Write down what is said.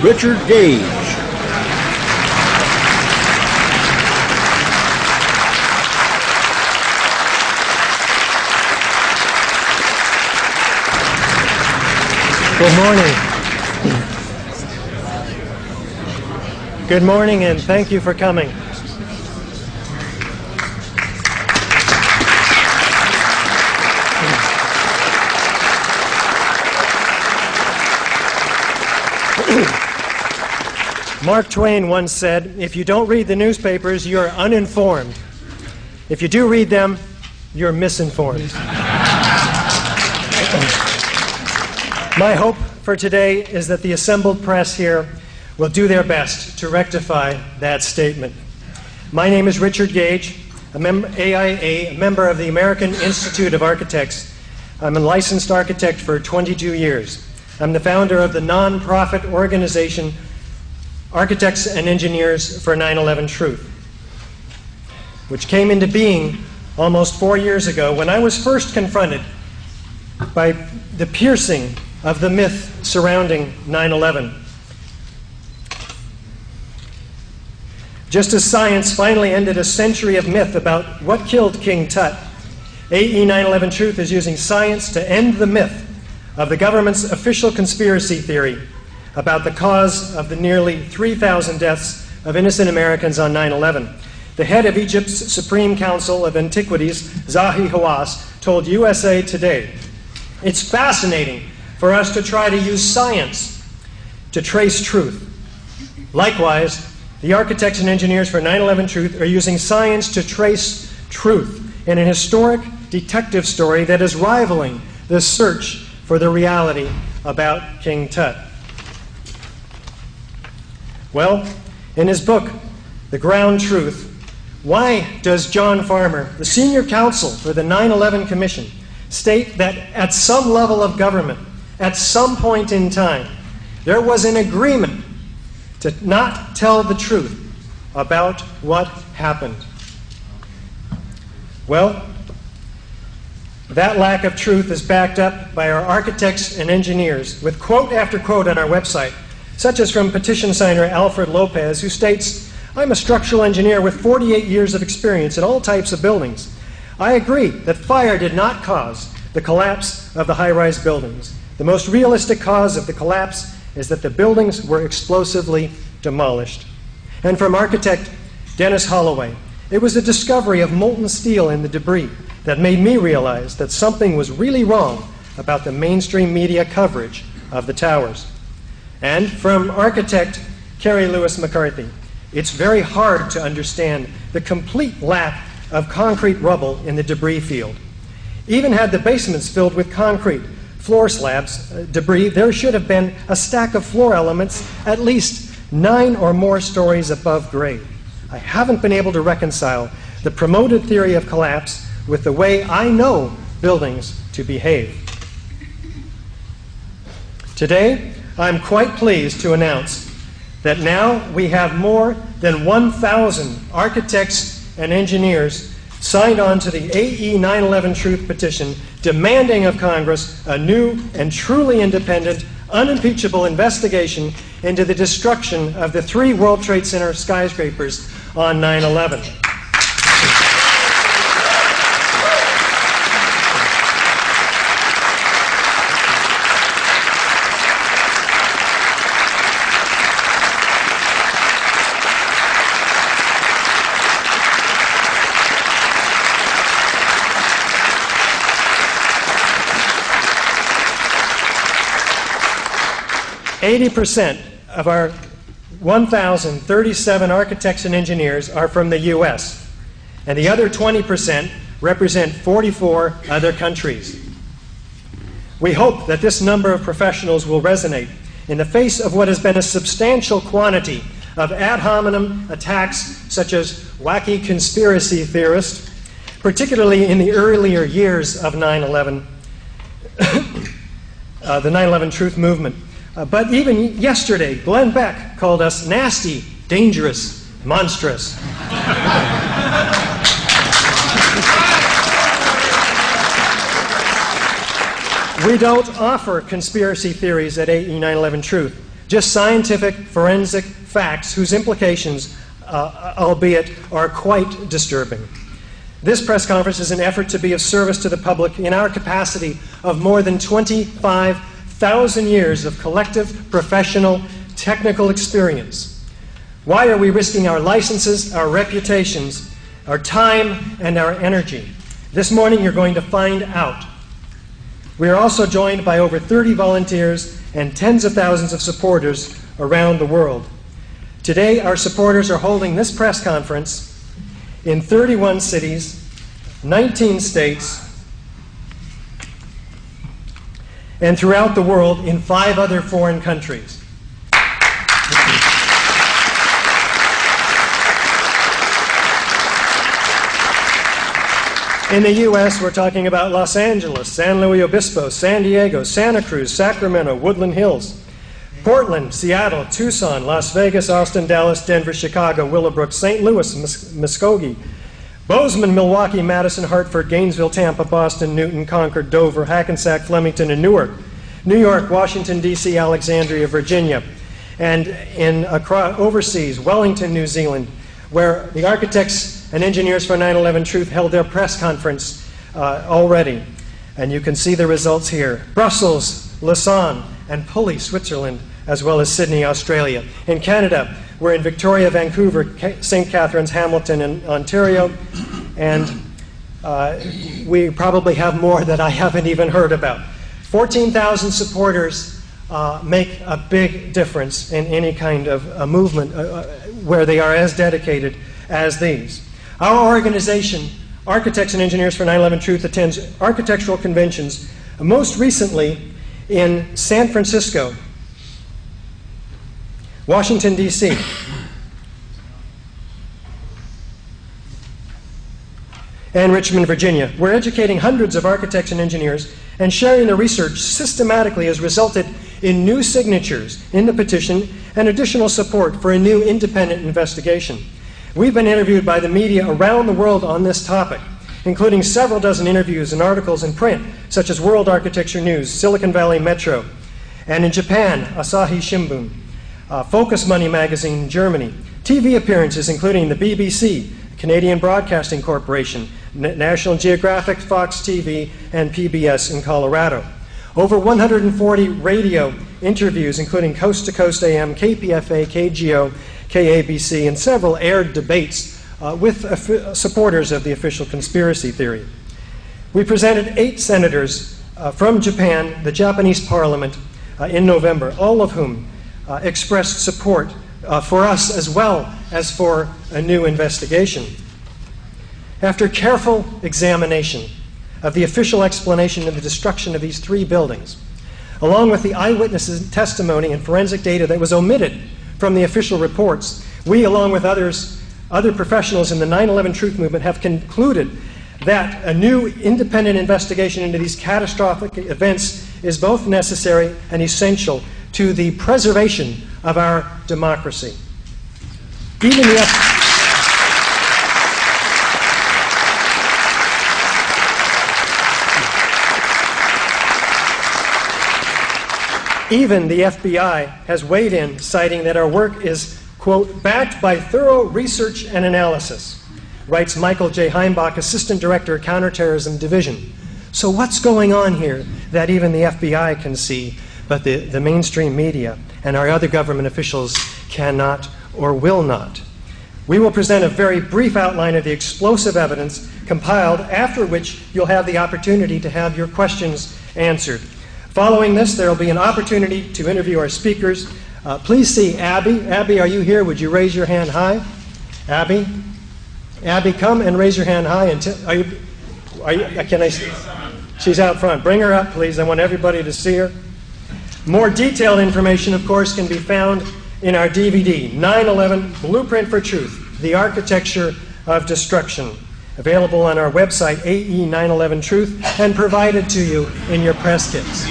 Richard Gage. Good morning. Good morning, and thank you for coming. Mark Twain once said, "If you don't read the newspapers, you're uninformed. If you do read them, you're misinformed." My hope for today is that the assembled press here will do their best to rectify that statement. My name is Richard Gage, AIA, a member of the American Institute of Architects. I'm a licensed architect for 22 years. I'm the founder of the non-profit organization Architects and Engineers for 9/11 Truth, which came into being almost 4 years ago when I was first confronted by the piercing of the myth surrounding 9/11. Just as science finally ended a century of myth about what killed King Tut, AE 9/11 Truth is using science to end the myth of the government's official conspiracy theory about the cause of the nearly 3,000 deaths of innocent Americans on 9/11. The head of Egypt's Supreme Council of Antiquities, Zahi Hawass, told USA Today, "It's fascinating for us to try to use science to trace truth. Likewise, the architects and engineers for 9/11 Truth are using science to trace truth in an historic detective story that is rivaling the search for the reality about King Tut." Well, in his book, The Ground Truth, why does John Farmer, the senior counsel for the 9/11 Commission, state that at some level of government, at some point in time, there was an agreement to not tell the truth about what happened? Well, that lack of truth is backed up by our architects and engineers with quote after quote on our website, such as from petition signer Alfred Lopez, who states, "I'm a structural engineer with 48 years of experience in all types of buildings. I agree that fire did not cause the collapse of the high-rise buildings. The most realistic cause of the collapse is that the buildings were explosively demolished." And from architect Dennis Holloway, "It was the discovery of molten steel in the debris that made me realize that something was really wrong about the mainstream media coverage of the towers." And from architect Kerry Lewis McCarthy, "It's very hard to understand the complete lack of concrete rubble in the debris field. Even had the basements filled with concrete floor slabs, debris, there should have been a stack of floor elements at least 9 or more stories above grade. I haven't been able to reconcile the promoted theory of collapse with the way I know buildings to behave." Today, I'm quite pleased to announce that now we have more than 1,000 architects and engineers signed on to the AE 9/11 Truth petition demanding of Congress a new and truly independent, unimpeachable investigation into the destruction of the 3 World Trade Center skyscrapers on 9/11. "80% of our 1,037 architects and engineers are from the U.S., and the other 20% represent 44 other countries. We hope that this number of professionals will resonate in the face of what has been a substantial quantity of ad hominem attacks such as wacky conspiracy theorists, particularly in the earlier years of 9/11, the 9/11 Truth movement. But even yesterday, Glenn Beck called us nasty, dangerous, monstrous. We don't offer conspiracy theories at AE 9/11 Truth, just scientific, forensic facts whose implications, albeit, are quite disturbing. This press conference is an effort to be of service to the public in our capacity of more than 25,000 years of collective, professional, technical experience. Why are we risking our licenses, our reputations, our time, and our energy? This morning you're going to find out. We are also joined by over 30 volunteers and tens of thousands of supporters around the world. Today our supporters are holding this press conference in 31 cities, 19 states, and throughout the world in 5 other foreign countries. In the U.S., we're talking about Los Angeles, San Luis Obispo, San Diego, Santa Cruz, Sacramento, Woodland Hills, Portland, Seattle, Tucson, Las Vegas, Austin, Dallas, Denver, Chicago, Willowbrook, St. Louis, Muskogee, Bozeman, Milwaukee, Madison, Hartford, Gainesville, Tampa, Boston, Newton, Concord, Dover, Hackensack, Flemington, and Newark, New York, Washington, D.C., Alexandria, Virginia, and overseas, Wellington, New Zealand, where the architects and engineers for 9/11 Truth held their press conference already. And you can see the results here. Brussels, Lausanne, and Pulley, Switzerland, as well as Sydney, Australia. In Canada, we're in Victoria, Vancouver, St. Catharines, Hamilton, and Ontario. And we probably have more that I haven't even heard about. 14,000 supporters make a big difference in any kind of a movement where they are as dedicated as these. Our organization, Architects and Engineers for 9/11 Truth, attends architectural conventions, most recently in San Francisco, Washington, D.C., and Richmond, Virginia. We're educating hundreds of architects and engineers, and sharing the research systematically has resulted in new signatures in the petition and additional support for a new independent investigation. We've been interviewed by the media around the world on this topic, including several dozen interviews and articles in print, such as World Architecture News, Silicon Valley Metro, and in Japan, Asahi Shimbun, Focus Money magazine in Germany, TV appearances including the BBC, Canadian Broadcasting Corporation, National Geographic, Fox TV, and PBS in Colorado. Over 140 radio interviews, including Coast to Coast AM, KPFA, KGO, KABC, and several aired debates with supporters of the official conspiracy theory. We presented 8 senators from Japan, the Japanese Parliament, in November, all of whom expressed support for us as well as for a new investigation. After careful examination of the official explanation of the destruction of these 3 buildings, along with the eyewitnesses' testimony and forensic data that was omitted from the official reports, we, along with other professionals in the 9/11 Truth movement, have concluded that a new independent investigation into these catastrophic events is both necessary and essential to the preservation of our democracy. Even the FBI has weighed in, citing that our work is, quote, backed by thorough research and analysis, writes Michael J. Heimbach, Assistant Director of Counterterrorism Division. So what's going on here that even the FBI can see, but the mainstream media and our other government officials cannot or will not? We will present a very brief outline of the explosive evidence compiled, after which you'll have the opportunity to have your questions answered. Following this, there will be an opportunity to interview our speakers. Please see Abby. Abby, are you here? Would you raise your hand high? Abby? Abby, come and raise your hand high. And she's out front. Bring her up, please. I want everybody to see her. More detailed information, of course, can be found in our DVD, 9/11 Blueprint for Truth, The Architecture of Destruction, available on our website, AE911 Truth, and provided to you in your press kits.